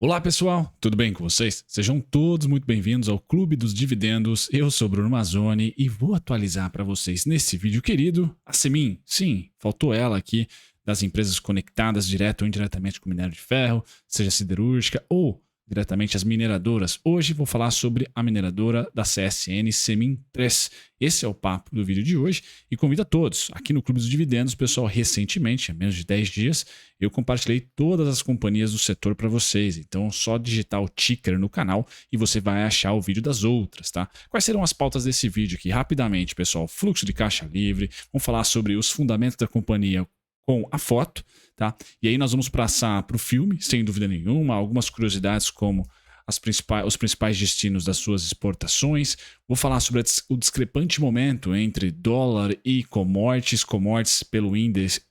Olá pessoal, tudo bem com vocês? Sejam todos muito bem-vindos ao Clube dos Dividendos. Eu sou Bruno Mazzoni e vou atualizar para vocês nesse vídeo querido a Semin. Sim, faltou ela aqui, das empresas conectadas direto ou indiretamente com o minério de ferro, seja siderúrgica ou diretamente as mineradoras. Hoje vou falar sobre a mineradora da CSN Semin 3. Esse é o papo do vídeo de hoje e convido a todos. Aqui no Clube dos Dividendos, pessoal, recentemente, há menos de 10 dias, eu compartilhei todas as companhias do setor para vocês. Então, só digitar o ticker no canal e você vai achar o vídeo das outras, tá? Quais serão as pautas desse vídeo aqui? Rapidamente, pessoal, fluxo de caixa livre, vamos falar sobre os fundamentos da companhia com a foto, tá? E aí nós vamos passar para o filme, sem dúvida nenhuma, algumas curiosidades como os principais destinos das suas exportações. Vou falar sobre o discrepante momento entre dólar e commodities pelo índice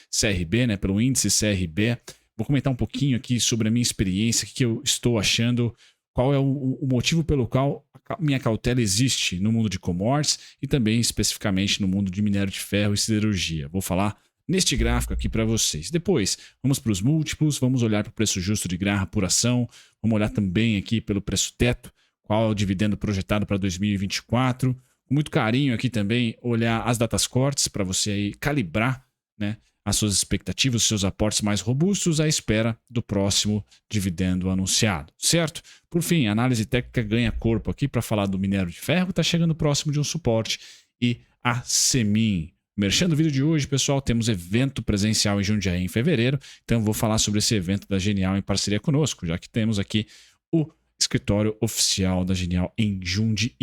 CRB, né? Pelo índice CRB. Vou comentar um pouquinho aqui sobre a minha experiência, o que eu estou achando, qual é o motivo pelo qual a minha cautela existe no mundo de commodities e também especificamente no mundo de minério de ferro e siderurgia. Vou falar neste gráfico aqui para vocês. Depois, vamos para os múltiplos, vamos olhar para o preço justo de graha por ação, vamos olhar também aqui pelo preço teto, qual é o dividendo projetado para 2024. Com muito carinho aqui também, olhar as datas cortes para você aí calibrar, né, as suas expectativas, os seus aportes mais robustos à espera do próximo dividendo anunciado, certo? Por fim, a análise técnica ganha corpo aqui para falar do minério de ferro, que está chegando próximo de um suporte, e a Semin. Merchan do vídeo de hoje, pessoal, temos evento presencial em Jundiaí em fevereiro, então eu vou falar sobre esse evento da Genial em parceria conosco, já que temos aqui o escritório oficial da Genial em Jundiaí.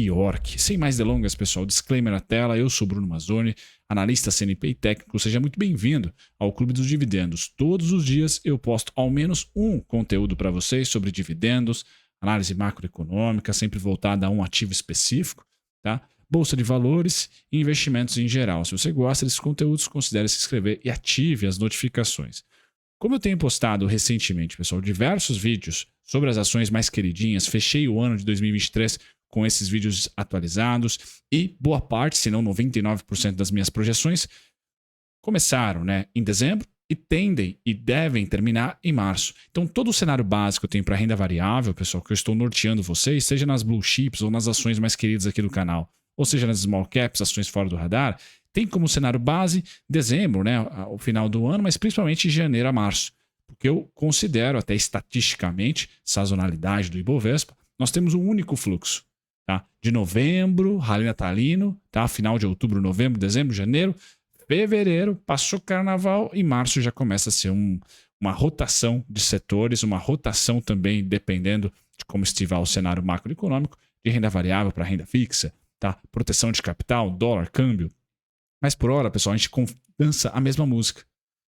Sem mais delongas, pessoal, disclaimer na tela, eu sou Bruno Mazzoni, analista CNP e técnico, seja muito bem-vindo ao Clube dos Dividendos. Todos os dias eu posto ao menos um conteúdo para vocês sobre dividendos, análise macroeconômica, sempre voltada a um ativo específico, tá? Bolsa de valores e investimentos em geral. Se você gosta desses conteúdos, considere se inscrever e ative as notificações. Como eu tenho postado recentemente, pessoal, diversos vídeos sobre as ações mais queridinhas, fechei o ano de 2023 com esses vídeos atualizados e boa parte, se não 99% das minhas projeções, começaram, né, em dezembro e tendem e devem terminar em março. Então, todo o cenário básico que eu tenho para renda variável, pessoal, que eu estou norteando vocês, seja nas blue chips ou nas ações mais queridas aqui do canal, ou seja, nas small caps, ações fora do radar, tem como cenário base dezembro, né, o final do ano, mas principalmente janeiro a março. Porque eu considero, até estatisticamente, sazonalidade do Ibovespa, nós temos um único fluxo. Tá? De novembro, rally natalino, tá? Final de outubro, novembro, dezembro, janeiro, fevereiro, passou carnaval e março já começa a ser uma rotação de setores, uma rotação também, dependendo de como estiver o cenário macroeconômico, de renda variável para renda fixa. Tá? Proteção de capital, dólar, câmbio. Mas por hora, pessoal, a gente dança a mesma música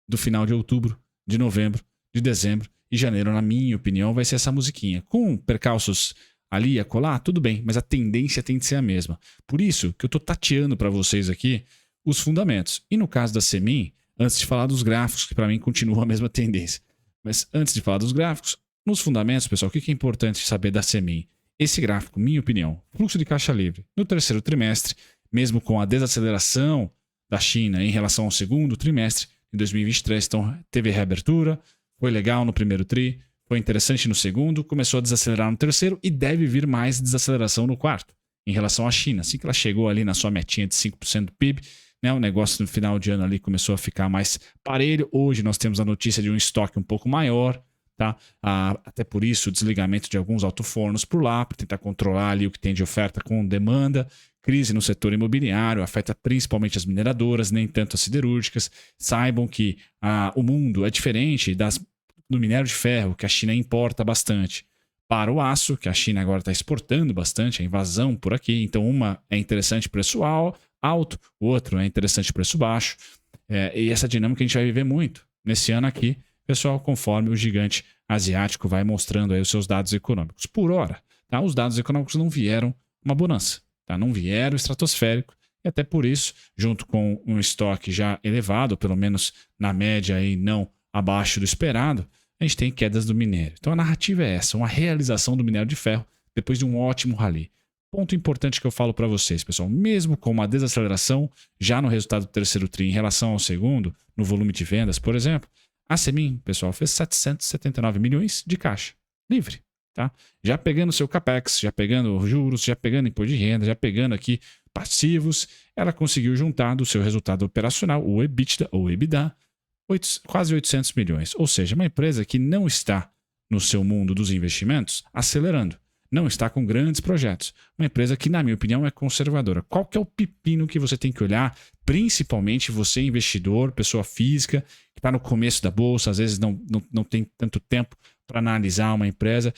do final de outubro, de novembro, de dezembro e janeiro, na minha opinião, vai ser essa musiquinha. Com percalços ali e acolá, tudo bem, mas a tendência tem de ser a mesma. Por isso que eu estou tateando para vocês aqui os fundamentos. E no caso da Semin, antes de falar dos gráficos, que para mim continua a mesma tendência, mas antes de falar dos gráficos, nos fundamentos, pessoal, o que é importante saber da Semin? Esse gráfico, minha opinião, fluxo de caixa livre no terceiro trimestre, mesmo com a desaceleração da China em relação ao segundo trimestre de 2023, então teve reabertura, foi legal no primeiro tri, foi interessante no segundo, começou a desacelerar no terceiro e deve vir mais desaceleração no quarto, em relação à China. Assim que ela chegou ali na sua metinha de 5% do PIB, né, o negócio no final de ano ali começou a ficar mais parelho. Hoje nós temos a notícia de um estoque um pouco maior, tá? Até por isso o desligamento de alguns alto-fornos por lá, para tentar controlar ali o que tem de oferta com demanda. Crise no setor imobiliário afeta principalmente as mineradoras, nem tanto as siderúrgicas. Saibam que o mundo é diferente do minério de ferro, que a China importa bastante, para o aço, que a China agora está exportando bastante, a invasão por aqui. Então, uma é interessante preço alto, o outro é interessante preço baixo. E essa dinâmica a gente vai viver muito nesse ano aqui, pessoal, conforme o gigante asiático vai mostrando aí os seus dados econômicos. Por hora, tá? Os dados econômicos não vieram uma bonança, tá? Não vieram estratosférico, e até por isso, junto com um estoque já elevado, pelo menos na média aí não abaixo do esperado, a gente tem quedas do minério. Então a narrativa é essa, uma realização do minério de ferro depois de um ótimo rally. Ponto importante que eu falo para vocês, pessoal, mesmo com uma desaceleração já no resultado do terceiro tri em relação ao segundo, no volume de vendas, por exemplo, A Semin, pessoal, fez 779 milhões de caixa livre. Tá? Já pegando seu CAPEX, já pegando juros, já pegando imposto de renda, já pegando aqui passivos, ela conseguiu juntar do seu resultado operacional, o EBITDA ou EBITDA, quase 800 milhões. Ou seja, uma empresa que não está no seu mundo dos investimentos acelerando, não está com grandes projetos. Uma empresa que, na minha opinião, é conservadora. Qual que é o pepino que você tem que olhar, principalmente você, investidor, pessoa física, que está no começo da bolsa, às vezes não tem tanto tempo para analisar uma empresa.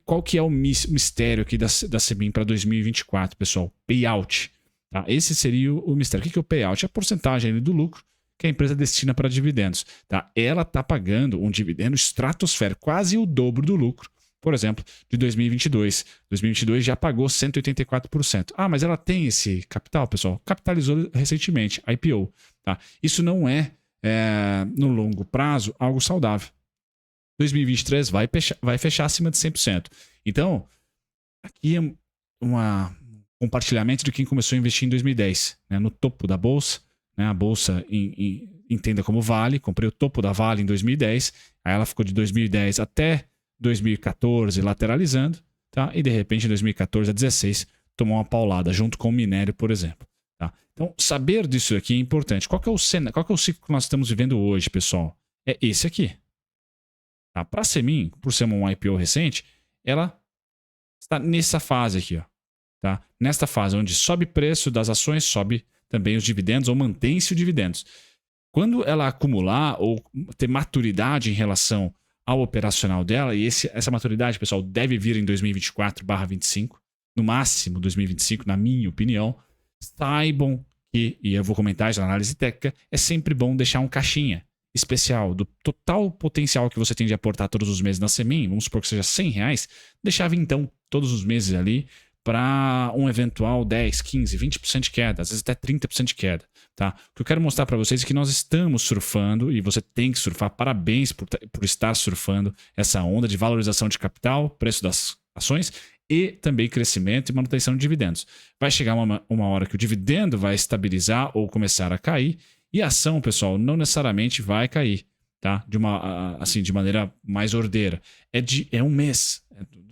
Qual que é o mistério aqui da Semin para 2024, pessoal? Payout. Tá? Esse seria o mistério. O que é o payout? É a porcentagem do lucro que a empresa destina para dividendos. Tá? Ela está pagando um dividendo estratosférico, quase o dobro do lucro, por exemplo, de 2022. 2022 já pagou 184%. Ah, mas ela tem esse capital, pessoal? Capitalizou recentemente, IPO. Tá? Isso não é, no longo prazo, algo saudável. 2023 vai fechar acima de 100%. Então, aqui é um compartilhamento de quem começou a investir em 2010, né, no topo da bolsa. Né, a bolsa entenda como Vale. Comprei o topo da Vale em 2010. Aí ela ficou de 2010 até 2014 lateralizando. Tá? E de repente, em 2014 a 2016, tomou uma paulada junto com o minério, por exemplo. Tá? Então, saber disso aqui é importante. Qual que é o ciclo que nós estamos vivendo hoje, pessoal? É esse aqui. Tá? Para a Semin, por ser um IPO recente, ela está nessa fase aqui. Ó, tá? Nesta fase onde sobe preço das ações, sobe também os dividendos ou mantém-se os dividendos. Quando ela acumular ou ter maturidade em relação ao operacional dela, e essa maturidade, pessoal, deve vir em 2024/25, no máximo 2025, na minha opinião, saibam que, e eu vou comentar isso na análise técnica, é sempre bom deixar um caixinha especial do total potencial que você tem de aportar todos os meses na Semin, vamos supor que seja R$100, deixava então todos os meses ali para um eventual 10, 15, 20% de queda, às vezes até 30% de queda. Tá? O que eu quero mostrar para vocês é que nós estamos surfando, e você tem que surfar, parabéns por estar surfando essa onda de valorização de capital, preço das ações e também crescimento e manutenção de dividendos. Vai chegar uma hora que o dividendo vai estabilizar ou começar a cair, e a ação, pessoal, não necessariamente vai cair, tá? De maneira mais ordeira. É um mês,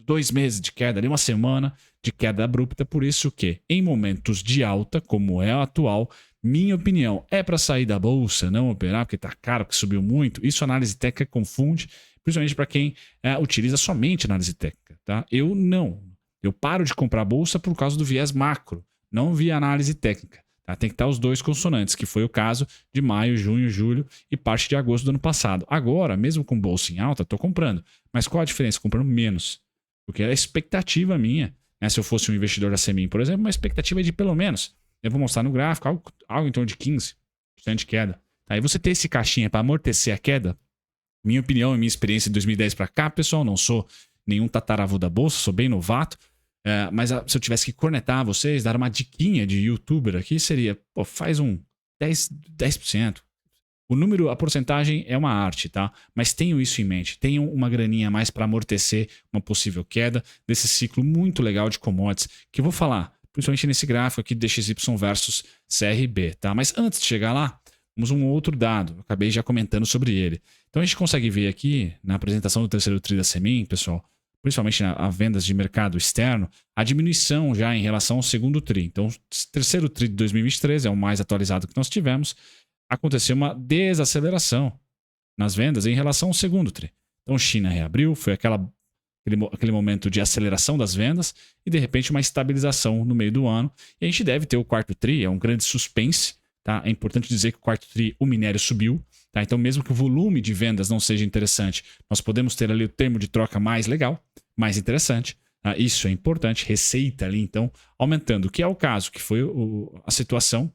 2 meses de queda, ali uma semana de queda abrupta. Por isso que, em momentos de alta, como é o atual, minha opinião, é para sair da bolsa, não operar, porque está caro, porque subiu muito. Isso a análise técnica confunde, principalmente para quem utiliza somente análise técnica. Tá? Eu não. Eu paro de comprar bolsa por causa do viés macro, não via análise técnica. Tá? Tem que estar os dois consonantes, que foi o caso de maio, junho, julho e parte de agosto do ano passado. Agora, mesmo com bolsa em alta, estou comprando. Mas qual a diferença? Comprando menos. Porque é a expectativa minha. Né? Se eu fosse um investidor da Semin, por exemplo, uma expectativa é de pelo menos, eu vou mostrar no gráfico, algo em torno de 15% de queda. Aí você ter esse caixinha para amortecer a queda, minha opinião e minha experiência de 2010 para cá, pessoal, não sou nenhum tataravô da bolsa, sou bem novato. Mas se eu tivesse que cornetar vocês, dar uma diquinha de youtuber aqui, seria, faz um 10%. O número, a porcentagem é uma arte, tá? Mas tenham isso em mente. Tenham uma graninha a mais para amortecer uma possível queda desse ciclo muito legal de commodities, que eu vou falar, principalmente nesse gráfico aqui, DXY versus CRB, tá? Mas antes de chegar lá, vamos um outro dado. Eu acabei já comentando sobre ele. Então a gente consegue ver aqui, na apresentação do terceiro TRI da Semin, pessoal, principalmente a vendas de mercado externo, a diminuição já em relação ao segundo TRI. Então, o terceiro TRI de 2023 é o mais atualizado que nós tivemos. Aconteceu uma desaceleração nas vendas em relação ao segundo TRI. Então, China reabriu, foi aquele momento de aceleração das vendas e, de repente, uma estabilização no meio do ano. E a gente deve ter o quarto TRI, é um grande suspense. Tá? É importante dizer que o quarto TRI, o minério subiu. Tá? Então, mesmo que o volume de vendas não seja interessante, nós podemos ter ali o termo de troca mais legal, mais interessante. Tá? Isso é importante. Receita ali, então, aumentando, que é o caso, que foi a situação,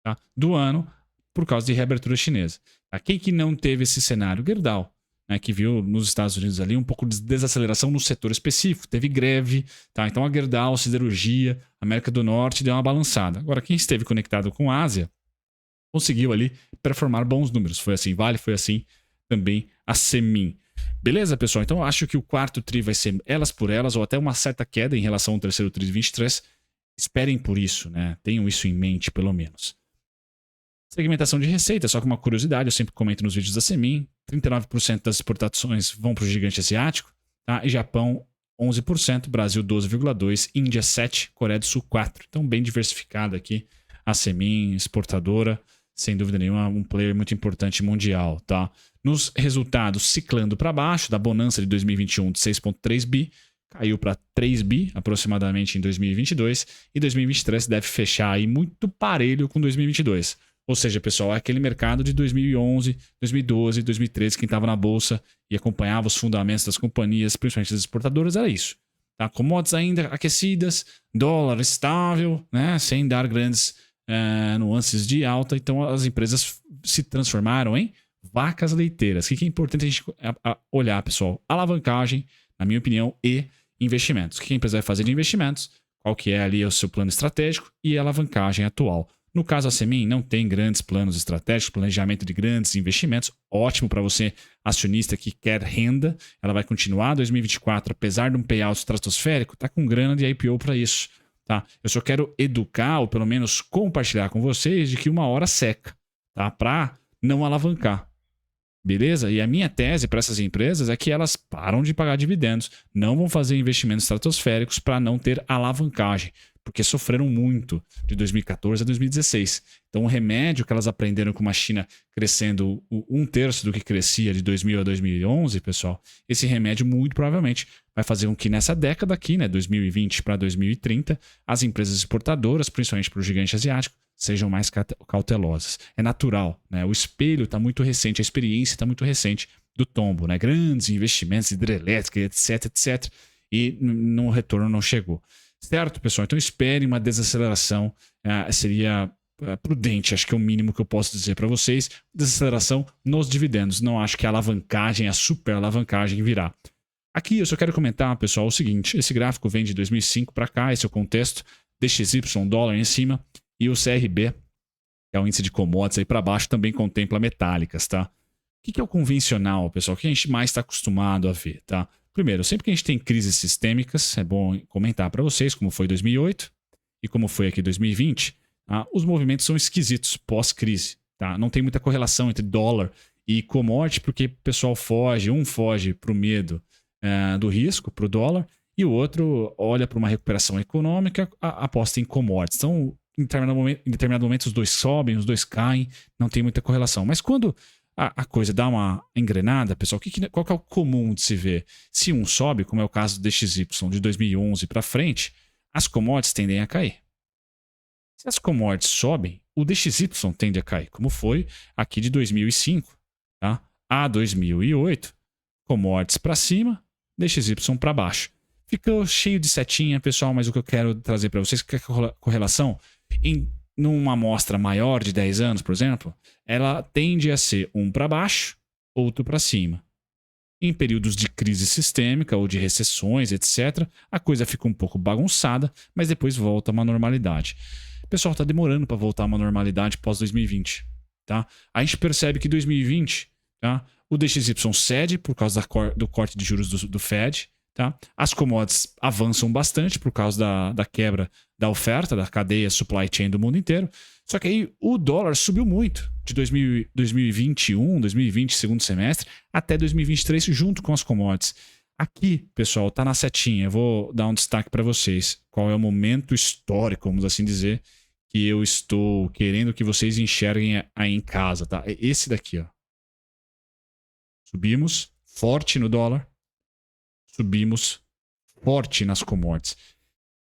tá, do ano por causa de reabertura chinesa. Tá? Quem que não teve esse cenário? Gerdau, né, que viu nos Estados Unidos ali um pouco de desaceleração no setor específico. Teve greve. Tá? Então, a Gerdau, siderurgia, América do Norte deu uma balançada. Agora, quem esteve conectado com a Ásia conseguiu ali performar bons números. Foi assim, Vale, foi assim também a Semin. Beleza, pessoal? Então eu acho que o quarto TRI vai ser elas por elas, ou até uma certa queda em relação ao terceiro TRI de 23. Esperem por isso, né? Tenham isso em mente, pelo menos. Segmentação de receita, só que uma curiosidade, eu sempre comento nos vídeos da Semin, 39% das exportações vão para o gigante asiático, tá? E Japão 11%, Brasil 12,2%, Índia 7%, Coreia do Sul 4%. Então bem diversificado aqui a Semin, exportadora, sem dúvida nenhuma, um player muito importante mundial, tá? Nos resultados, ciclando para baixo, da bonança de 2021 de 6,3 bi, caiu para 3 bi aproximadamente em 2022 e 2023 deve fechar aí muito parelho com 2022. Ou seja, pessoal, é aquele mercado de 2011, 2012, 2013, quem estava na bolsa e acompanhava os fundamentos das companhias, principalmente das exportadoras, era isso. Tá? Commodities ainda aquecidas, dólar estável, né? Sem dar grandes nuances de alta. Então as empresas se transformaram em vacas leiteiras. O que é importante a gente olhar, pessoal? Alavancagem, na minha opinião, e investimentos. O que a empresa vai fazer de investimentos? Qual que é ali o seu plano estratégico e a alavancagem atual. No caso, a Semin não tem grandes planos estratégicos, planejamento de grandes investimentos. Ótimo para você, acionista que quer renda. Ela vai continuar 2024, apesar de um payout estratosférico, está com grana de IPO para isso. Tá? Eu só quero educar, ou pelo menos compartilhar com vocês, de que uma hora seca, tá? Para não alavancar. Beleza? E a minha tese para essas empresas é que elas param de pagar dividendos, não vão fazer investimentos estratosféricos para não ter alavancagem, porque sofreram muito de 2014 a 2016. Então, o remédio que elas aprenderam com uma China crescendo 1/3 do que crescia de 2000 a 2011, pessoal, esse remédio muito provavelmente vai fazer com que nessa década aqui, né, 2020 para 2030, as empresas exportadoras, principalmente para o gigante asiático, sejam mais cautelosas. É natural, né? O espelho está muito recente, a experiência está muito recente do tombo, né? Grandes investimentos, hidrelétrica, etc, etc. E no retorno não chegou. Certo, pessoal? Então espere uma desaceleração. Seria prudente, acho que é o mínimo que eu posso dizer para vocês. Desaceleração nos dividendos. Não acho que a alavancagem, a super alavancagem virá. Aqui eu só quero comentar, pessoal, o seguinte. Esse gráfico vem de 2005 para cá, esse é o contexto. DXY, dólar em cima. E o CRB, que é o índice de commodities aí para baixo, também contempla metálicas, tá? O que é o convencional, pessoal? O que a gente mais está acostumado a ver, tá? Primeiro, sempre que a gente tem crises sistêmicas, é bom comentar para vocês como foi 2008 e como foi aqui 2020, tá? Os movimentos são esquisitos pós-crise, tá? Não tem muita correlação entre dólar e commodity, porque o pessoal foge, um foge para o medo do risco, para o dólar, e o outro olha para uma recuperação econômica, aposta em commodities. Então, em determinado momento, os dois sobem, os dois caem, não tem muita correlação. Mas quando a coisa dá uma engrenada, pessoal, qual que é o comum de se ver? Se um sobe, como é o caso do DXY de 2011 para frente, as commodities tendem a cair. Se as commodities sobem, o DXY tende a cair, como foi aqui de 2005, tá? A 2008, commodities para cima, DXY para baixo. Ficou cheio de setinha, pessoal, mas o que eu quero trazer para vocês é que a correlação numa amostra maior de 10 anos, por exemplo, ela tende a ser um para baixo, outro para cima. Em períodos de crise sistêmica ou de recessões, etc., a coisa fica um pouco bagunçada, mas depois volta a uma normalidade. O pessoal está demorando para voltar a uma normalidade pós-2020. Tá? A gente percebe que 2020, tá? O DXY cede por causa do corte de juros do Fed. Tá? As commodities avançam bastante por causa da quebra da oferta, da cadeia supply chain do mundo inteiro. Só que aí o dólar subiu muito de 2021, 2020, segundo semestre, até 2023, junto com as commodities. Aqui, pessoal, tá na setinha. Eu vou dar um destaque para vocês. Qual é o momento histórico, vamos assim dizer, que eu estou querendo que vocês enxerguem aí em casa. Tá? É esse daqui. Ó. Subimos forte no dólar. Subimos forte nas commodities.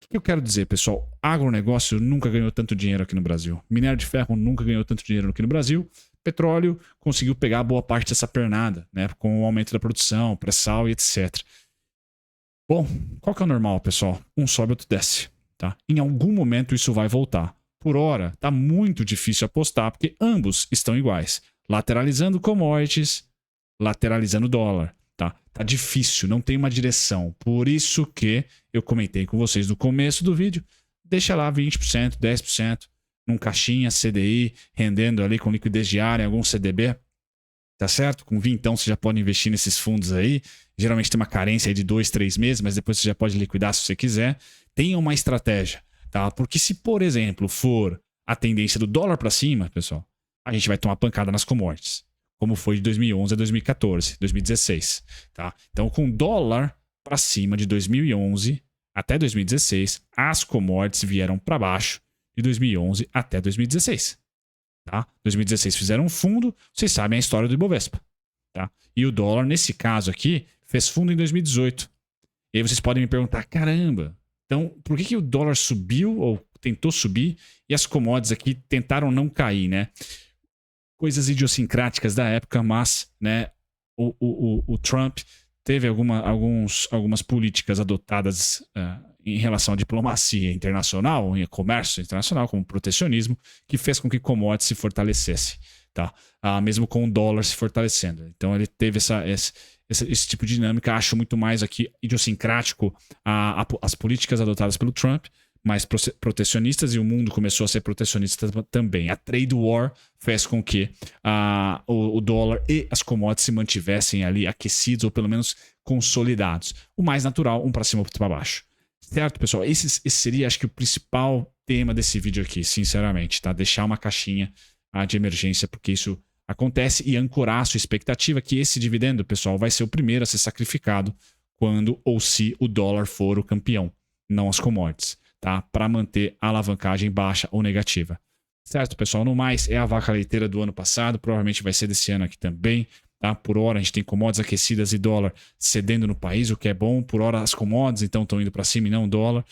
O que eu quero dizer, pessoal? Agronegócio nunca ganhou tanto dinheiro aqui no Brasil. Minério de ferro nunca ganhou tanto dinheiro aqui no Brasil. Petróleo conseguiu pegar boa parte dessa pernada, né? Com o aumento da produção, pré-sal e etc. Bom, qual que é o normal, pessoal? Um sobe, outro desce. Tá? Em algum momento isso vai voltar. Por hora, tá muito difícil apostar, porque ambos estão iguais. Lateralizando commodities, lateralizando dólar. Tá difícil, não tem uma direção. Por isso que eu comentei com vocês no começo do vídeo. Deixa lá 20%, 10% num caixinha CDI, rendendo ali com liquidez diária, algum CDB. Tá certo? Com 20, então, você já pode investir nesses fundos aí. Geralmente tem uma carência aí de 2, 3 meses, mas depois você já pode liquidar se você quiser. Tenha uma estratégia, tá? Porque se, por exemplo, for a tendência do dólar para cima, pessoal, a gente vai tomar pancada nas commodities. como foi de 2011 a 2014, 2016, tá? Então, com dólar para cima de 2011 até 2016, as commodities vieram para baixo de 2011 até 2016, tá? 2016 fizeram um fundo, vocês sabem a história do Ibovespa, tá? E o dólar, nesse caso aqui, fez fundo em 2018. E aí vocês podem me perguntar, caramba, então por que o dólar subiu ou tentou subir e as commodities aqui tentaram não cair, né? Coisas idiosincráticas da época, mas, né, o Trump teve algumas políticas adotadas em relação à diplomacia internacional, em comércio internacional, como protecionismo, que fez com que commodities se fortalecesse, tá? Mesmo com o dólar se fortalecendo. Então ele teve esse tipo de dinâmica. Acho muito mais aqui idiosincrático as políticas adotadas pelo Trump, mais protecionistas, e o mundo começou a ser protecionista também. A trade war fez com que o dólar e as commodities se mantivessem ali aquecidos ou pelo menos consolidados. O mais natural, um para cima, outro para baixo. Certo, pessoal? Esse seria, acho que, o principal tema desse vídeo aqui, sinceramente, tá? Deixar uma caixinha de emergência, porque isso acontece, e ancorar a sua expectativa que esse dividendo, pessoal, vai ser o primeiro a ser sacrificado quando ou se o dólar for o campeão, não as commodities, tá? Para manter a alavancagem baixa ou negativa. Certo, pessoal? No mais, é a vaca leiteira do ano passado, provavelmente vai ser desse ano aqui também, tá? Por hora a gente tem commodities aquecidas e dólar cedendo no país, o que é bom. Por hora as commodities então estão indo para cima e não o dólar.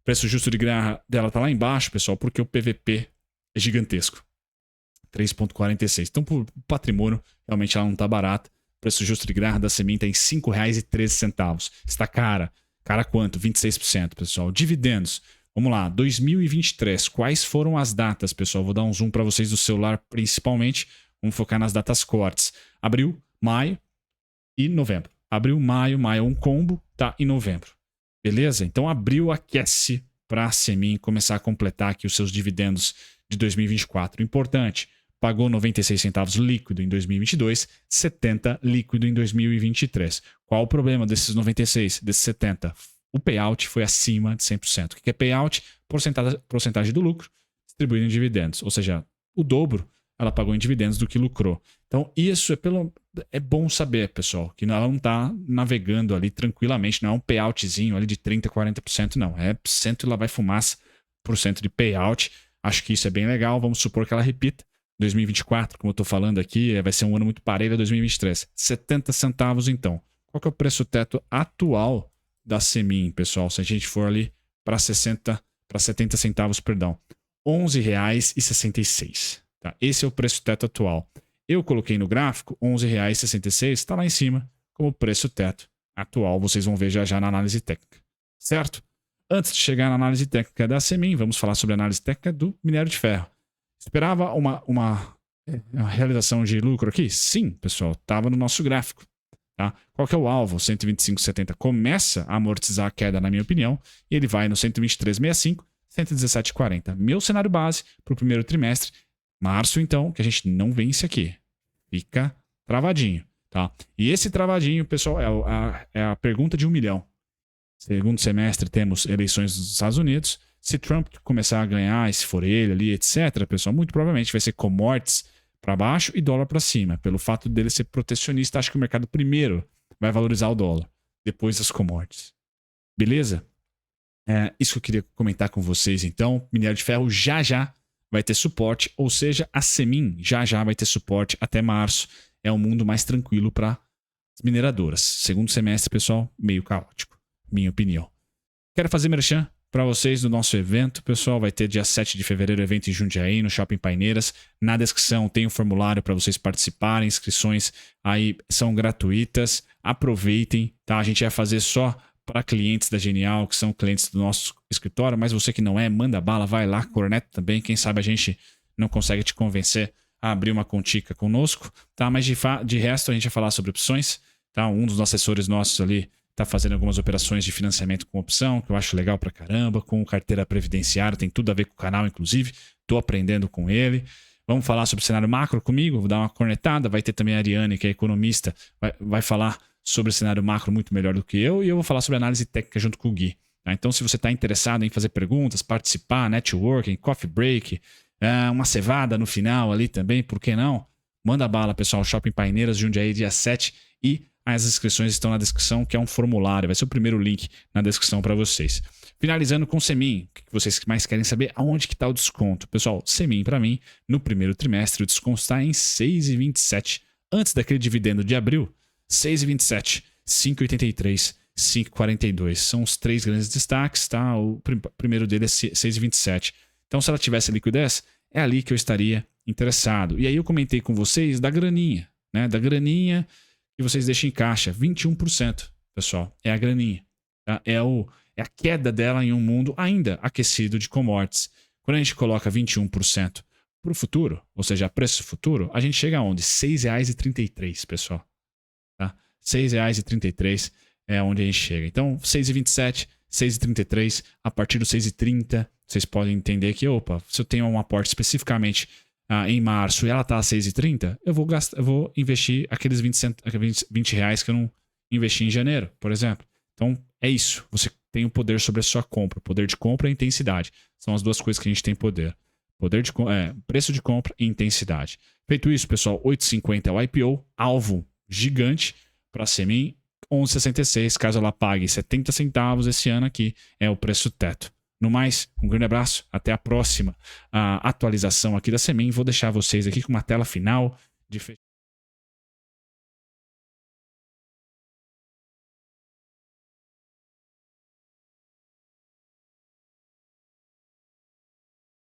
Preço justo de grama dela tá lá embaixo, pessoal, porque o PVP é gigantesco. 3,46. Então, por patrimônio, realmente ela não está barata. O preço justo de grama da Semin está em R$ 5,13. Está cara. Cara quanto? 26%, pessoal. Dividendos. Vamos lá. 2023. Quais foram as datas, pessoal? Vou dar um zoom para vocês do celular, principalmente. Vamos focar nas datas cortes. Abril, maio e novembro. Abril, maio é um combo, tá? Em novembro. Beleza? Então, abril aquece para a Semin começar a completar aqui os seus dividendos de 2024. Importante. Pagou 96 centavos líquido em 2022, 70 líquido em 2023. Qual o problema desses 96, desses 70? O payout foi acima de 100%. O que é payout? Porcentagem do lucro distribuído em dividendos. Ou seja, o dobro ela pagou em dividendos do que lucrou. Então, isso é bom saber, pessoal, que ela não está navegando ali tranquilamente, não é um payoutzinho ali de 30%, 40%, não. É cento e lá vai fumaça por cento de payout. Acho que isso é bem legal. Vamos supor que ela repita. 2024, como eu estou falando aqui, vai ser um ano muito parelho a 2023. 70 centavos, então. Qual que é o preço teto atual da Semin, pessoal? Se a gente for ali para 70 centavos, perdão. R$ 11,66. Tá? Esse é o preço teto atual. Eu coloquei no gráfico R$ 11,66, está lá em cima como preço teto atual. Vocês vão ver já na análise técnica. Certo? Antes de chegar na análise técnica da Semin, vamos falar sobre a análise técnica do minério de ferro. Esperava uma realização de lucro aqui? Sim, pessoal, estava no nosso gráfico. Tá? Qual que é o alvo? 125,70 começa a amortizar a queda, na minha opinião, e ele vai no 123,65, 117,40. Meu cenário base para o primeiro trimestre, março, então, que a gente não vence aqui. Fica travadinho. Tá? E esse travadinho, pessoal, é a pergunta de 1 milhão. Segundo semestre temos eleições dos Estados Unidos. Se Trump começar a ganhar, e se for ele ali, etc., pessoal, muito provavelmente vai ser commodities para baixo e dólar para cima. Pelo fato dele ser protecionista, acho que o mercado primeiro vai valorizar o dólar, depois as commodities. Beleza? Isso que eu queria comentar com vocês, então. Minério de ferro já vai ter suporte, ou seja, a Semin já vai ter suporte até março. É um mundo mais tranquilo para as mineradoras. Segundo semestre, pessoal, meio caótico, minha opinião. Quero fazer merchan para vocês do nosso evento, pessoal. Vai ter dia 7 de fevereiro, evento em Jundiaí, no Shopping Paineiras. Na descrição tem um formulário para vocês participarem. Inscrições aí são gratuitas. Aproveitem, tá? A gente vai fazer só para clientes da Genial, que são clientes do nosso escritório, mas você que não é, manda bala, vai lá, corneta também. Quem sabe a gente não consegue te convencer a abrir uma contica conosco, tá? Mas de resto a gente vai falar sobre opções, tá? Um dos assessores nossos ali está fazendo algumas operações de financiamento com opção, que eu acho legal pra caramba, com carteira previdenciária, tem tudo a ver com o canal, inclusive. Estou aprendendo com ele. Vamos falar sobre cenário macro comigo, vou dar uma cornetada. Vai ter também a Ariane, que é economista, vai falar sobre cenário macro muito melhor do que eu, e eu vou falar sobre análise técnica junto com o Gui. Tá? Então, se você está interessado em fazer perguntas, participar, networking, coffee break, uma cevada no final ali também, por que não? Manda bala, pessoal. Shopping Paineiras, Jundiaí, dia 7. E as inscrições estão na descrição, que é um formulário. Vai ser o primeiro link na descrição para vocês. Finalizando com o Semin, o que vocês mais querem saber? Aonde que está o desconto? Pessoal, Semin, para mim, no primeiro trimestre, o desconto está em 6,27. Antes daquele dividendo de abril, 6,27, 5,83, 5,42. São os 3 grandes destaques, tá? O primeiro dele é 6,27. Então, se ela tivesse liquidez, é ali que eu estaria interessado. E aí eu comentei com vocês da graninha, né? Da graninha que vocês deixam em caixa, 21%, pessoal. É a graninha. Tá? É a queda dela em um mundo ainda aquecido de commodities. Quando a gente coloca 21% para o futuro, ou seja, preço futuro, a gente chega aonde? R$ 6,33, pessoal. Tá? R$ 6,33 é onde a gente chega. Então, 6,27, 6,33, a partir do 6,30, vocês podem entender que, opa, se eu tenho um aporte especificamente em março e ela está a 6,30, eu vou investir aqueles 20 reais que eu não investi em janeiro, por exemplo. Então, é isso. Você tem o poder sobre a sua compra. Poder de compra e intensidade. São as duas coisas que a gente tem poder. Preço de compra e intensidade. Feito isso, pessoal, 8,50 é o IPO, alvo gigante para a Semin, 11,66, caso ela pague 70 centavos esse ano aqui, é o preço teto. No mais, um grande abraço, até a próxima atualização aqui da Semin. Vou deixar vocês aqui com uma tela final de